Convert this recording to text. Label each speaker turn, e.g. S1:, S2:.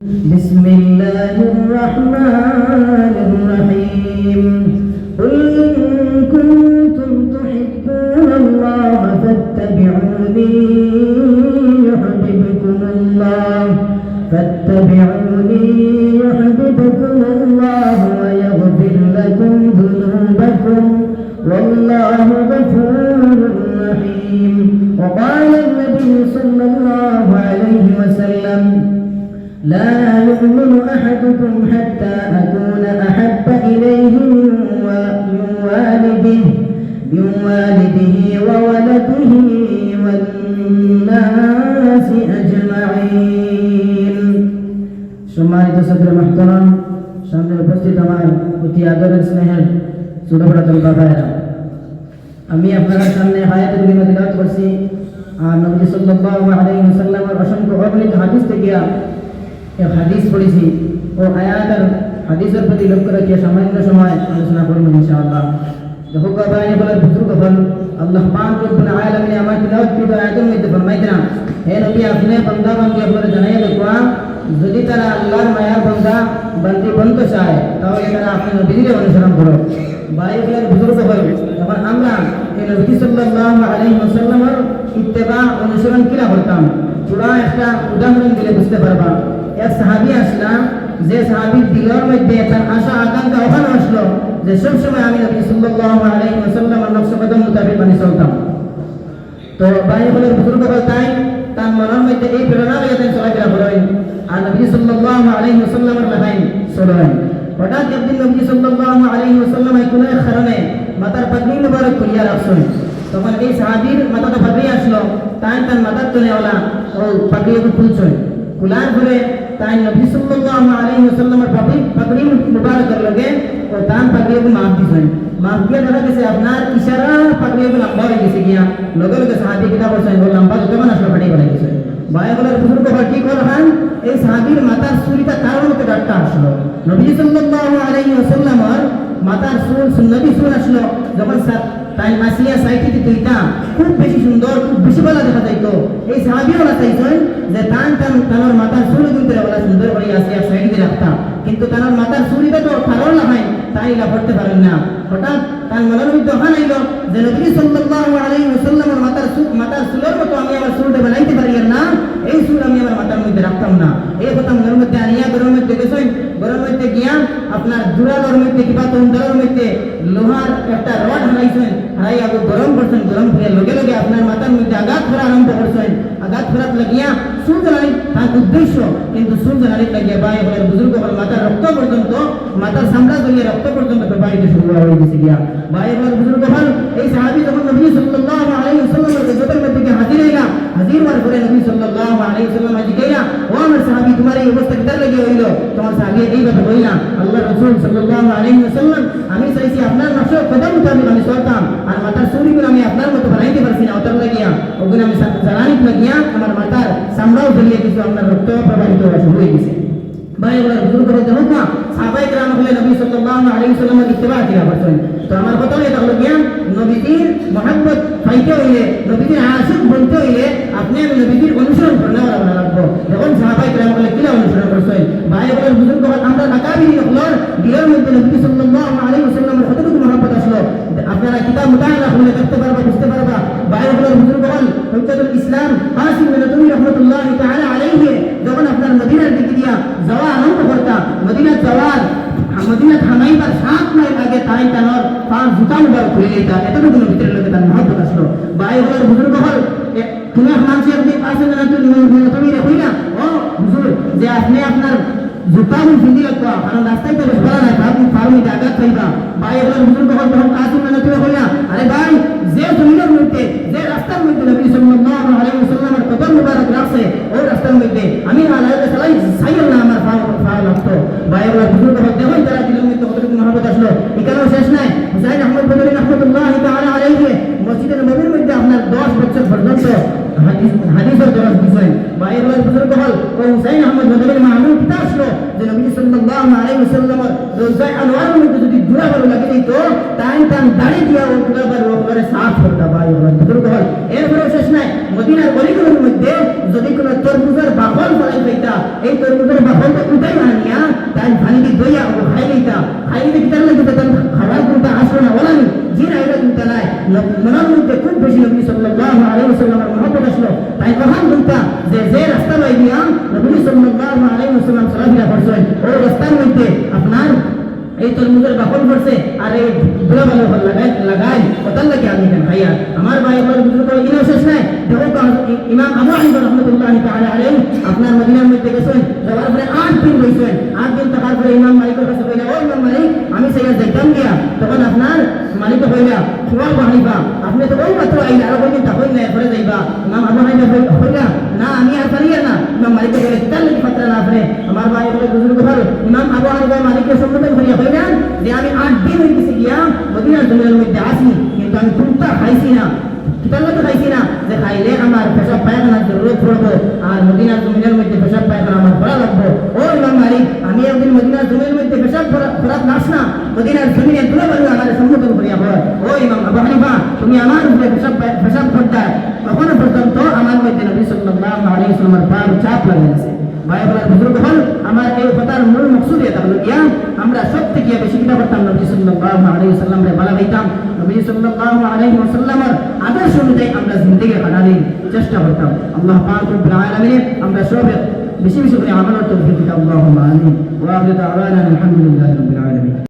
S1: بسم الله الرحمن الرحيم قل إن كنتم تحبون الله فاتبعوني يحببكم الله ويغفر لكم ذنوبكم والله غفور رحيم. وقال النبي صلى الله عليه وسلم لا يؤمن أحدكم حتى أكون أحب إليه من والده وولده والناس أجمعين. সম্মানিত ছাত্র محترم, সামনে উপস্থিত আমার অতি আদরের স্নেহের ছোট বড় তলবা ভাইরা, আমি আপনাদের সামনে আয়াতুল কারিমা তিলাওয়াত করছি আর নবী সাল্লাল্লাহু আলাইহি ওয়াসাল্লামের অসংখ্য অগণিত হাদিস থেকে এক হাদিস পড়েছি ও আয়াতের হাদিসের প্রতি লক্ষ্য রেখে সামান্য সময় আলোচনা করব ইনশাআল্লাহ। দেখো কবাই বলে বুজুর্গ হল আল্লাহ পাক রব্বুল আলামিন আমার তিলাওয়াত করা আয়াতের মধ্যে ফরমাইতেন, হে নবী আপনি বান্দাবান্দি আপনারা জানাইয়া দেখুয়া যদি তারা আল্লাহর মায়ার বান্দা বান্দি বনতে চায় তাহলে তারা আপনি নবীকে অনুসরণ করো। বাইবেলের বুজুর্গ হল যখন আমরা এই নবী সাল্লাল্লাহু আলাইহি ওয়াসাল্লামের ইত্তেবা অনুসরণ কিরা করতাম, পুরা একটা উদাহরণ দিলে বুঝতে পারবা। এক সাহাবী আসলাম, যে সাহাবীর দিলের মধ্যে তার আশা আকাঙ্ক্ষা ওখানে আসলো যে সবসময় আমি নবী সাল্লাল্লাহু আলাইহি ওয়াসাল্লামের নকশ কদম মোতাবেক মানি চলতাম। তো বাইবেলের বুজুর্গ হল তাই তার মনের মধ্যে এই প্রেরণা লইয়া তাই চলাফেরা করেন আর নবী সাল্লাল্লাহু আলাইহি ওয়াসাল্লামের লাইন চলেন। হঠাৎ একদিন নবী সাল্লাল্লাহু আলাইহি ওয়াসাল্লাম কোনো এক কারণে মাথার পাগড়ি মুবারক খুলিয়া রাখছেন। তখন এই সাহাবীর মাথাটা পাগড়ি আসলো, তাই তার মাথার তলে ওলা ও পাগড়িকে খুলছেন। খোলার পরে তাই নবী সাল্লাল্লাহু আলাইহি ওয়াসাল্লামের পাগড়ি মুবারকের লগে ও তার পাগড়িকে মাফ দিছেন। মাফ দিয়ে দেখা গেছে আপনার ইশারা পাগড়িকে লম্বা হয়ে গেছে গিয়া লগে লগে সাহাবী কিতা বলছেন ও লম্বা যতক্ষণ আসলো ফাটি পড়ে গেছে। বাইবেলের বুজুর্গ কি করবেন, এই সাহাবীর মাথার চুরিটা কারণ মতো ডাক্তার আসলো। নবী সাল্লাল্লাহু আলাইহি ওয়াসাল্লামের মাথার চুল সুন্নতি চুল আসলো, যখন তাই মাসলিয়া সাইটি দিতা খুব বেশি সুন্দর, খুব বেশি ভালো দেখা যাইত। এই সাহাবীরা চাইছেন যে তার মাথার চুল কিন্তু বলা সুন্দর করে আসিয়া সাইডে রাখতাম, কিন্তু তার মাথার চুরিটা তো কারণ নাই তাই লা করতে পারেন না। হঠাৎ তার মনের মধ্যে ওখানে আইল যে নবী সাল্লাল্লাহু আলাইহি ওয়াসাল্লামের মাথার চুলের মতো আমি আমার চুলটা বানাইতে পারি না, এই চুল আমি আমার মাথার মধ্যে রাখতাম না। এই কথা মনের মধ্যে আনিয়া ঘরের মধ্যে গেছেন, ঘরের মধ্যে গিয়া আপনার জুড়ালোর মধ্যে কিংবা তন্দারের মধ্যে লোহার একটা রড হারাইছেন, হারাই আগে গরম করছেন, গরম করে লগে লগে আপনার মাথার মধ্যে আঘাত করা আরম্ভ করছেন। আঘাত করার লাগিয়া চুল জ্বালানি তার উদ্দেশ্য, কিন্তু চুল জ্বালানি লাগিয়া বাইবেলের বুজুর্গ হল মাথার রক্ত পর্যন্ত, মাথার চামড়া জ্বলিয়ে রক্ত পর্যন্ত প্রবাহিত শুরু হয়ে গেছে গিয়া। বাইবেলের বুজুর্গ হল এই সাহাবী যখন নবী সাল্লাল্লাহু আলাইহি ওয়াসাল্লামের গজবের মধ্যে হাজির হইলা, হাজির হওয়ার পরে নবী সাল্লাল্লাহু আলাইহি ওয়াসাল্লাম জিজ্ঞাসা, ও আমার সাহাবী তোমার এই অবস্থা কিতার লাগি হইল? তোমার সাহাবী এই কথা বললা, আল্লাহ রাসূল সাল্লাল্লাহু আলাইহি ওয়াসাল্লাম আমি চাইছি আপনার নকশ কদম মোতাবেক আমি চলতাম আর মাথার চুরিগুলো আমি আপনার মতো বানাইতে পারছি না, ওটার লাগিয়া ওগুলো আমি জ্বালানি লাগিয়া আমার মাথার চামড়াও জ্বলিয়ে কিছু আপনার রক্ত প্রবাহিত শুরু হয়ে গেছে। বাইবেলের বুজুর্গ হতে হোক না সাহাবায়ে কেরাম হলে নবী সাল্লাল্লাহু আলাইহি ওয়াসাল্লামের ইত্তেবা কিরা করছেন। তো আমার কথা হলো এটা হলো জ্ঞান, নবীজির মহব্বত পাইতে হইলে, নবীজির আশিক বলতে হইলে আপনি আমি নবীজির অনুসরণ করলে আমরা লাগবো। যখন সাহাবায়ে কেরাম হলে কিরা অনুসরণ করছেন, বাইবেলের বুজুর্গ আমরা আকাবির হলোর দিলের মধ্যে নবী সাল্লাল্লাহু আলাইহি ওয়াসাল্লামের কতটুকু মহব্বত আসলো আপনারা কিতাব মুতাআলা করলে দেখতে পারবা, বুঝতে পারবা। বাইবেলের বুজুর্গ হল হুজ্জাতুল ইসলাম কাসিম বিন নবী রাহমাতুল্লাহি তাআলা আলাইহি যখন আপনার মদিনার দিকে দিয়া যাওয়া আরম্ভ করতা, মদিনা যাওয়ার মদিনা থামাইবার 7 মাইল আগে তাই তানোর পাঁচ জুতা মুবারক খুলে দিতা, এতটুকু ভিতরের লোকে তার মহব্বত আসলো। বাইবেলের বুজুর্গ হল তুমি মানুষের যে পাশে না তুমি রেখই না ও হুজুর যে আপনি আপনার জুতাগুলো ফিন্দি রাখবা, কারণ রাস্তায় তো বেশ ভালো নাই, আপনি ফার্মিতে আঘাত পাইবা। বাইবেলের বুজুর্গ হল তখন কাসিম বিন নবী কইলা, আরে ভাই যে জমিনের মধ্যে যে রাস্তার মধ্যে নবী সাল্লাল্লাহু আলাইহি ওয়াসাল্লামের কদম মুবারক রাখছে ওই রাস্তার মধ্যে আমি আলাদা চালাই সাইকেল না আমার পা লাগতো। বাইবেলের বুজুর্গ হল দেখুন তারা দিলের মধ্যে কতটুকু মহব্বত আসলো। এখানেও শেষ নাই, হুসাইন আহমদ বদরী রাহমাতুল্লাহি তাআলা আলাইহি মসজিদে নববীর মধ্যে আপনার 10 বছর পর্যন্ত হাদিসের দরস দিয়েছেন। বাইবেলের বুজুর্গ হল ও হুসাইন আহমদ বদরীর মাহমুদ কিতাব আসলো যে নবী সাল্লাল্লাহু আলাইহি ওয়াসাল্লামের রোজায় আনোয়ারের মধ্যে যদি দুরা ভালো লাগে দিত তাই তান দাঁড়িয়ে দিয়া ও দুরা ভালো করে সাফ করতে ভাই বুজুর্গ হল এরপরে শেষ নাই মদিনার গলিগুলোর মধ্যে যদি কোনো তরমুজের বাকল ফলাই পাইতা এই তরমুজের বাকলটা উঠাই না নিয়া তাই ভানিটি দইয়া ও খাই লইতা খাই দিতে কিতার লাগে তান খাবার করতে আসলো না বলানি জিনা এটা চিন্তা নাই মনের মধ্যে খুব বেশি নবী সাল্লাল্লাহু আলাইহি ওয়াসাল্লামের মহব্বত আসলো তাই কখন বলতা যে রাস্তা পাই দিয়া নবী সাল্লাল্লাহু আলাইহি ওয়াসাল্লাম চলাফেরা করছেন ওই রাস্তার মধ্যে আপনার এই তরমুজের বাকল পড়ছে আর এই দুলা ভালো লাগাই কতার লাগে আমি কেন ভাইয়া আমার ভাই আমার বুজুর্গ কিনা শেষ নাই দেখো ইমাম আবু হানিফা রাহমাতুল্লাহি তাআলা আলাইহি আপনার মদিনার মধ্যে গেছেন যাওয়ার পরে 8 দিন রইছেন 8 দিন থাকার পরে ইমাম মালিকের কাছে কইলা ও ইমাম মালিক আমি সেইয়া যাইতাম গিয়া তখন আপনার মালিক কইলা খুয়া আবু হানিফা আপনি তো ওই মাত্র আইলা আর কইলেন তখন না পরে যাইবা ইমাম আবু হানিফা কইলা না আমি আর পারি না ইমাম মালিক কইলা কিতার লাগি ফাতরা না আপনি আমার ভাই বলে বুজুর্গ ভালো ইমাম আবু হানিফা মালিকের সম্বোধন করিয়া কইলা যে আমি 8 দিন হয়ে গেছি গিয়া মদিনার জমিনের মধ্যে আসি কিন্তু আমি কোনটা খাইছি না কিতার লাগে খাইছি না যে খাইলে আমার পেশাব পায়খানার জরুরত পড়বো আর মদিনার জমিনের মধ্যে পেশাব পায়খানা আমার করা লাগবো ও ইমাম মালিক আমি একদিন মদিনার জমিনের মধ্যে পেশাব করার নাস না মদিনার জমিনে তুলে বলবো আমার সম্বোধন করিয়া হয় ও ইমাম আবু হানিফা তুমি আমার উপরে পেশাব করতে তখনও পর্যন্ত আমার মধ্যে নবী সাল্লাল্লাহু আলাইহি ওয়াসাল্লামের পার চাপ লাগিয়েছে ভাই বলার বুজুর্গ হল আমার এই কথার মূল মকসুদ এটা হলো গিয়া আমরা সব থেকে বেশি কিনা করতাম নবী সাল্লাল্লাহু আলাইহি ওয়াসাল্লাম রে ভালো হইতাম নবী সাল্লাল্লাহু আলাইহি ওয়াসাল্লামের আদর্শ অনুযায়ী আমরা জিন্দেগি কাটানোর চেষ্টা করতাম আল্লাহ পাক রব্বুল আলামিন আমরা সব বেশি বেশি করে আমলের তৌফিক দাও আল্লাহুম্মা আমিন ওয়া আখিরু দাওয়ানা আলহামদুলিল্লাহি রাব্বিল আলামিন।